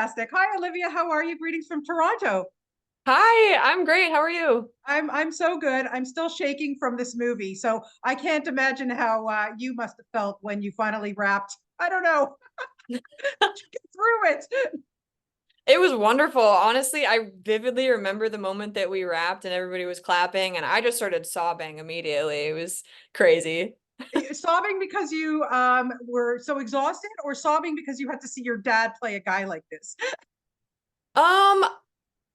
Fantastic. Hi, Olivia. How are you? Greetings from Toronto. Hi, I'm great. How are you? I'm so good. I'm still shaking from this movie, so I can't imagine how you must have felt when you finally wrapped. I don't know. Get through it. It was wonderful. Honestly, I vividly remember the moment that we wrapped and everybody was clapping, and I just started sobbing immediately. It was crazy. Sobbing because you were so exhausted, or sobbing because you had to see your dad play a guy like this? Um,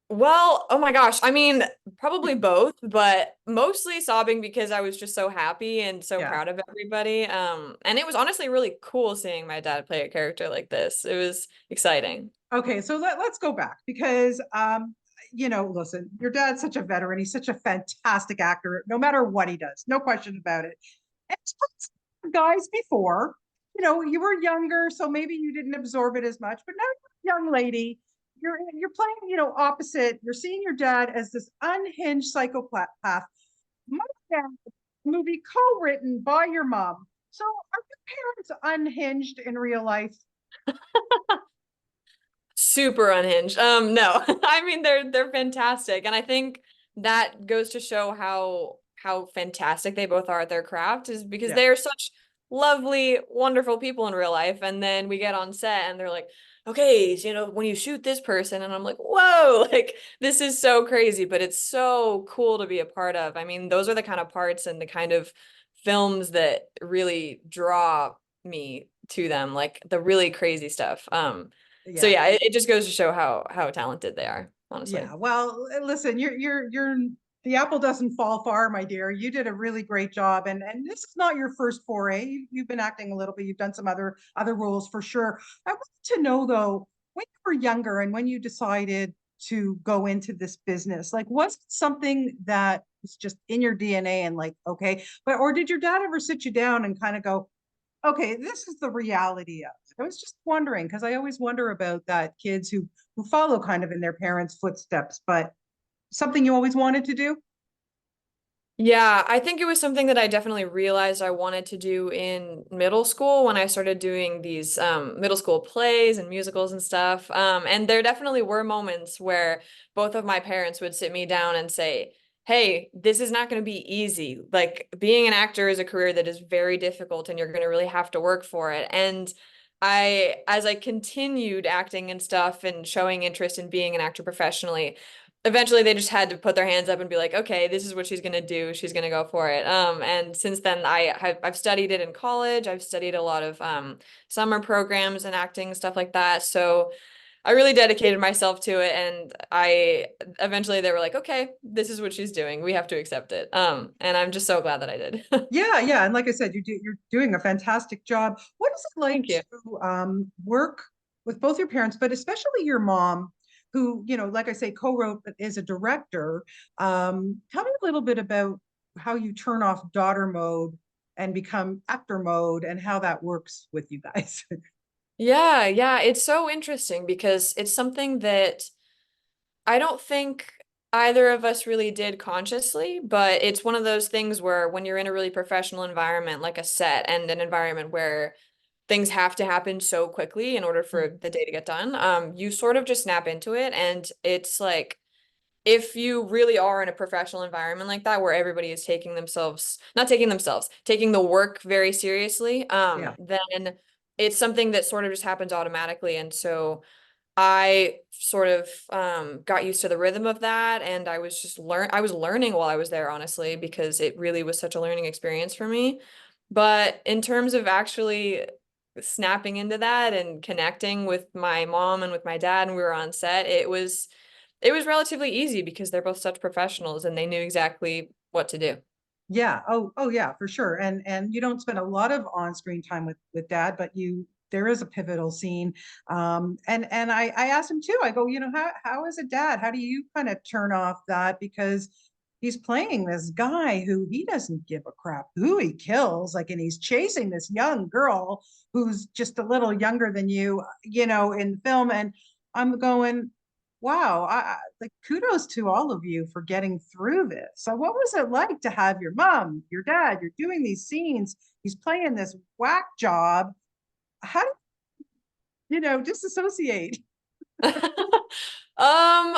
well, oh my gosh. I mean, probably both, but mostly sobbing because I was just so happy and so Yeah. proud of everybody. And it was honestly really cool seeing my dad play a character like this. It was exciting. Okay, so let's go back because listen, your dad's such a veteran. He's such a fantastic actor, no matter what he does, no question about it. And guys before, you were younger, so maybe you didn't absorb it as much. But now you're a young lady, you're playing, opposite. You're seeing your dad as this unhinged psychopath. My dad movie co-written by your mom. So are your parents unhinged in real life? Super unhinged. No. I mean they're fantastic. And I think that goes to show how fantastic they both are at their craft is because Yeah. they are such lovely, wonderful people in real life. And then we get on set and they're like, okay, so, when you shoot this person, and I'm like, whoa, like this is so crazy, but it's so cool to be a part of. I mean, those are the kind of parts and the kind of films that really draw me to them, like the really crazy stuff. So Yeah. yeah, it just goes to show how talented they are, honestly. Yeah, well, listen, you're the apple doesn't fall far, my dear. You did a really great job, and this is not your first foray. You've been acting a little bit. You've done some other roles for sure. I want to know though, when you were younger and when you decided to go into this business, like was it something that was just in your DNA and like okay, but or did your dad ever sit you down and kind of go, okay, this is the reality of it. I was just wondering because I always wonder about that kids who follow kind of in their parents' footsteps, but something you always wanted to do. Yeah, I think it was something that I definitely realized I wanted to do in middle school when I started doing these middle school plays and musicals and stuff. And there definitely were moments where both of my parents would sit me down and say, hey, this is not going to be easy. Like being an actor is a career that is very difficult and you're going to really have to work for it. And as I continued acting and stuff and showing interest in being an actor professionally, eventually they just had to put their hands up and be like, okay, this is what she's gonna do. She's gonna go for it. And since then I've studied it in college. I've studied a lot of summer programs and acting and stuff like that. So I really dedicated myself to it, and I eventually they were like, okay, this is what she's doing. We have to accept it. And I'm just so glad that I did. Yeah, yeah, and like I said, you're doing a fantastic job. What is it like Thank you. to work with both your parents, but especially your mom, who like I say, co-wrote but is a director? Tell me a little bit about how you turn off daughter mode and become actor mode, and how that works with you guys. Yeah, yeah, it's so interesting because it's something that I don't think either of us really did consciously, but it's one of those things where when you're in a really professional environment, like a set and an environment where things have to happen so quickly in order for the day to get done, you sort of just snap into it. And it's like, if you really are in a professional environment like that, where everybody is not taking themselves, taking the work very seriously, Yeah. then it's something that sort of just happens automatically. And so, I sort of got used to the rhythm of that, and I was learning while I was there, honestly, because it really was such a learning experience for me. But in terms of actually snapping into that and connecting with my mom and with my dad and we were on set, it was relatively easy because they're both such professionals and they knew exactly what to do. Yeah. Oh yeah, for sure. And you don't spend a lot of on-screen time with dad, but you there is a pivotal scene. And I asked him too. I go, how is a dad? How do you kind of turn off that? Because he's playing this guy who he doesn't give a crap who he kills, like, and he's chasing this young girl who's just a little younger than you, in the film. And I'm going, wow, like kudos to all of you for getting through this. So what was it like to have your mom, your dad, you're doing these scenes, he's playing this whack job. How do disassociate? Um,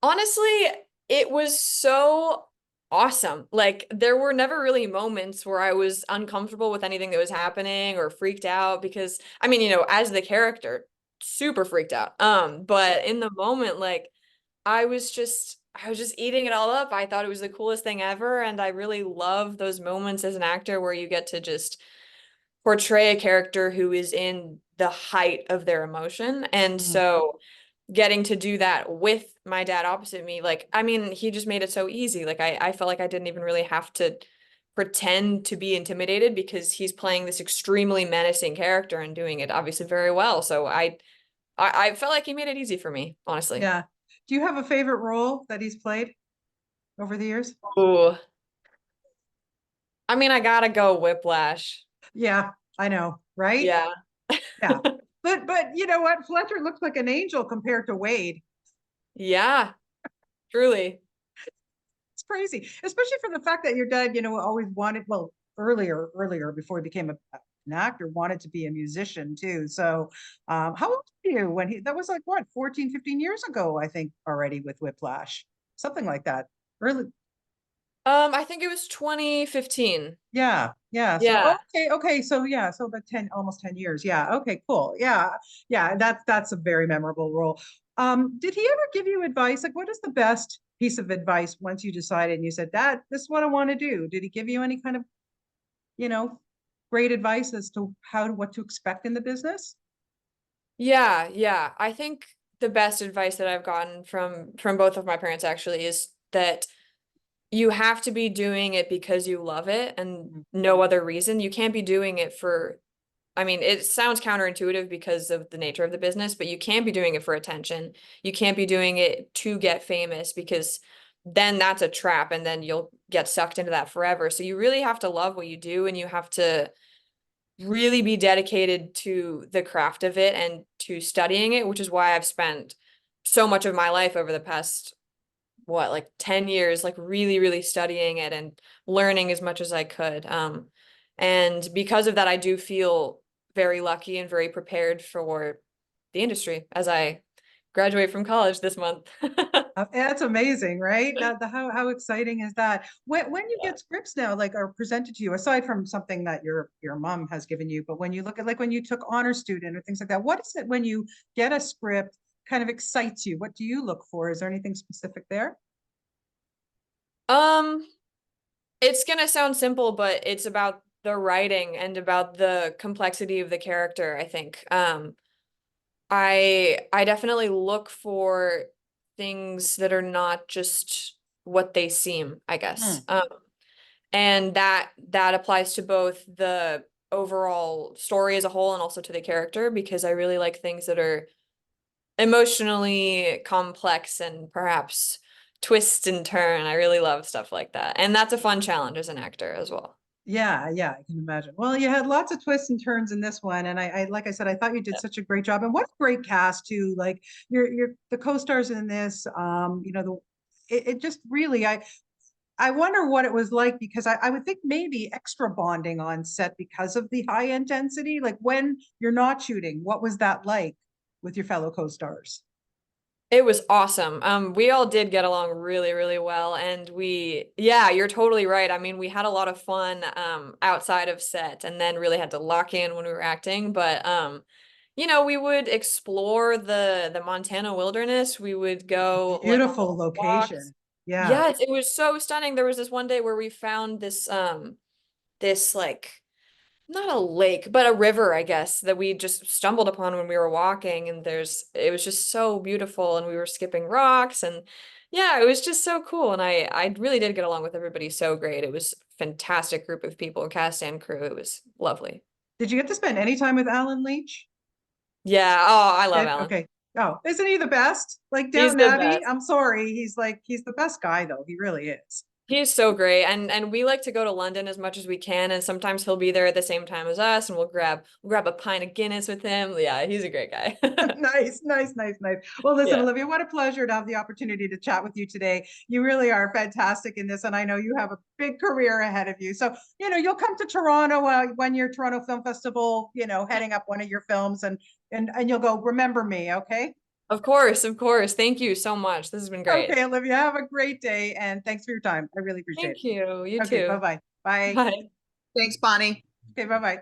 honestly, it was so awesome. Like there were never really moments where I was uncomfortable with anything that was happening or freaked out because I mean, as the character, super freaked out. But in the moment, like I was just eating it all up. I thought it was the coolest thing ever, and I really love those moments as an actor where you get to just portray a character who is in the height of their emotion. And Mm, so getting to do that with my dad opposite me, like, I mean, he just made it so easy. Like I felt like I didn't even really have to pretend to be intimidated because he's playing this extremely menacing character and doing it obviously very well. So I felt like he made it easy for me, honestly. yeah. Do you have a favorite role that he's played over the years? Ooh. I mean, I gotta go Whiplash. Yeah, I know, right? Yeah. Yeah. But you know what? Fletcher looks like an angel compared to Wade. Yeah, truly. It's crazy, especially from the fact that your dad, always wanted, well, earlier before he became an actor, wanted to be a musician too. So, how old were you when that was like what, 14, 15 years ago, I think already with Whiplash, something like that. Early, I think it was 2015. yeah, yeah. So, Yeah. okay. So yeah, so about 10, almost 10 years. Yeah. Okay, cool. Yeah. Yeah. That's a very memorable role. Did he ever give you advice? Like, what is the best piece of advice once you decided and you said, Dad, this is what I want to do? Did he give you any kind of, you know, great advice as to what to expect in the business? Yeah, yeah. I think the best advice that I've gotten from both of my parents actually is that you have to be doing it because you love it and Mhm. no other reason. You can't be doing it for, I mean, it sounds counterintuitive because of the nature of the business, but you can't be doing it for attention. You can't be doing it to get famous because then that's a trap and then you'll get sucked into that forever. So you really have to love what you do and you have to really be dedicated to the craft of it and to studying it, which is why I've spent so much of my life over the past, what, like 10 years, like really, really studying it and learning as much as I could. And because of that, I do feel very lucky and very prepared for the industry as I graduate from college this month. That's amazing, right? How exciting is that? When you Yeah. get scripts now, like are presented to you, aside from something that your mom has given you, but when you look at like when you took honor student or things like that, what is it when you get a script kind of excites you? What do you look for? Is there anything specific there? Um, it's gonna sound simple, but it's about the writing and about the complexity of the character, I think. I definitely look for things that are not just what they seem, I guess. Hmm. And that applies to both the overall story as a whole and also to the character because I really like things that are emotionally complex and perhaps twist and turn. I really love stuff like that. And that's a fun challenge as an actor as well. Yeah, yeah, I can imagine. Well, you had lots of twists and turns in this one, and like I said, I thought you did such a great job. And what a great cast too! Like your the co-stars in this, it just really, I wonder what it was like because I would think maybe extra bonding on set because of the high intensity. Like when you're not shooting, what was that like with your fellow co-stars? It was awesome. We all did get along really, really well. And yeah, you're totally right. I mean, we had a lot of fun outside of set and then really had to lock in when we were acting. But we would explore the Montana wilderness. We would go like on Beautiful walks. location. Yeah. Yes, it was so stunning. There was this one day where we found this like not a lake, but a river, I guess, that we just stumbled upon when we were walking. And it was just so beautiful. And we were skipping rocks. And yeah, it was just so cool. And I really did get along with everybody so great. It was a fantastic group of people, cast and crew. It was lovely. Did you get to spend any time with Alan Leach? Yeah. Oh, I love Did Alan. okay. Oh, isn't he the best? Like He's Downton the Abbey? best. I'm sorry. He's the best guy though. He really is. He's so great. And we like to go to London as much as we can. And sometimes he'll be there at the same time as us and we'll grab a pint of Guinness with him. Yeah, he's a great guy. Nice, nice, nice, nice. Well, listen, Yeah. Olivia, what a pleasure to have the opportunity to chat with you today. You really are fantastic in this, and I know you have a big career ahead of you. So, you'll come to Toronto when your Toronto Film Festival, heading up one of your films, and and you'll go, remember me, okay? Of course, of course. Thank you so much. This has been great. Okay, Olivia, have a great day and thanks for your time. I really appreciate Thank it. you. You Okay, too. bye-bye. Bye. Bye. Thanks, Bonnie. Okay, bye-bye.